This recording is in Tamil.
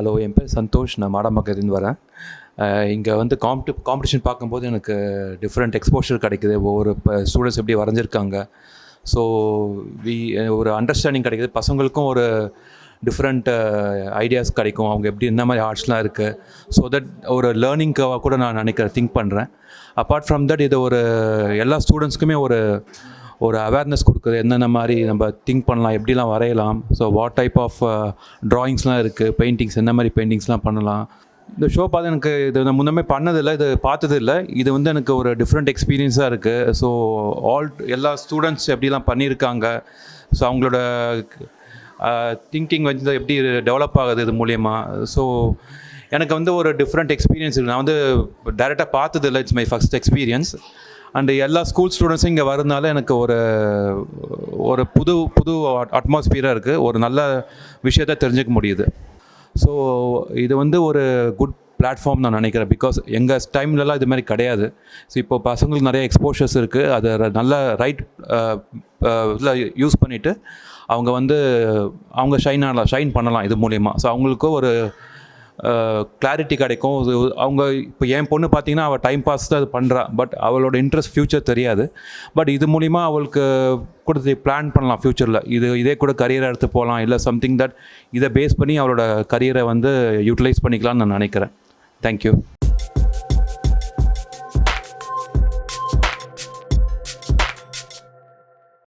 ஹலோ, என் பேர் சந்தோஷ். நான் மாடம்பாக்கத்துலேருந்து வரேன். இங்கே வந்து காம்படிஷன் பார்க்கும்போது எனக்கு டிஃப்ரெண்ட் எக்ஸ்போஷர் கிடைக்குது. ஒவ்வொரு ஸ்டூடெண்ட்ஸ் எப்படி வரைஞ்சிருக்காங்க. ஸோ ஒரு அண்டர்ஸ்டாண்டிங் கிடைக்குது. பசங்களுக்கும் ஒரு டிஃப்ரெண்ட் ஐடியாஸ் கிடைக்கும். அவங்க எப்படி என்ன மாதிரி ஆர்ட்ஸ்லாம் இருக்குது. ஸோ தட் ஒரு லேர்னிங்காக கூட நான் திங்க் பண்ணுறேன். அப்பார்ட் ஃப்ரம் தட் இது ஒரு எல்லா ஸ்டூடெண்ட்ஸ்க்குமே ஒரு அவேர்னஸ் கொடுக்குது. என்னென்ன மாதிரி நம்ம திங்க் பண்ணலாம், எப்படிலாம் வரையலாம். ஸோ வாட் டைப் ஆஃப் ட்ராயிங்ஸ்லாம் இருக்குது, பெயிண்டிங்ஸ் என்ன மாதிரி பெயிண்டிங்ஸ்லாம் பண்ணலாம். இந்த ஷோ பார்த்து எனக்கு இது நான் முன்னமே பண்ணதில்லை, இது பார்த்ததில்லை. இது வந்து எனக்கு ஒரு டிஃப்ரெண்ட் எக்ஸ்பீரியன்ஸாக இருக்குது. ஸோ எல்லா ஸ்டூடெண்ட்ஸ் எப்படிலாம் பண்ணியிருக்காங்க, ஸோ அவங்களோட திங்கிங் வந்து எப்படி டெவலப் ஆகுது இது மூலயமா. ஸோ எனக்கு வந்து ஒரு டிஃப்ரெண்ட் எக்ஸ்பீரியன்ஸ் இருக்குது. நான் வந்து டைரெக்டாக பார்த்ததில்லை. It's my first experience. And எல்லா ஸ்கூல் ஸ்டூடெண்ட்ஸும் இங்கே வரதுனால எனக்கு ஒரு புது அட்மாஸ்பியராக இருக்குது. ஒரு நல்ல விஷயத்தை தெரிஞ்சுக்க முடியுது. ஸோ இது வந்து ஒரு குட் பிளாட்ஃபார்ம் நான் நினைக்கிறேன். பிகாஸ் எங்கள் டைம்லலாம் இது மாதிரி கிடையாது. ஸோ இப்போ பசங்களுக்கு நிறைய எக்ஸ்போஷர்ஸ் இருக்குது. அதை நல்ல ரைட் இதில் யூஸ் பண்ணிவிட்டு அவங்க ஷைன் பண்ணலாம் இது மூலிமா. ஸோ அவங்களுக்கும் ஒரு கிளாரிட்டி கிடைக்கும். அவங்க இப்போ என் பொண்ணு பார்த்தீங்கன்னா அவள் டைம் பாஸ் தான் அது பண்ணுறா. பட் அவளோட இன்ட்ரெஸ்ட் ஃப்யூச்சர் தெரியாது. பட் இது மூலிமா அவளுக்கு கூட பிளான் பண்ணலாம் ஃப்யூச்சரில். இதே கூட கரியரை எடுத்து போகலாம், இல்லை சம்திங் தட் இதை பேஸ் பண்ணி அவளோட கரியரை வந்து யூட்டிலைஸ் பண்ணிக்கலாம்னு நான் நினைக்கிறேன். தேங்க்யூ.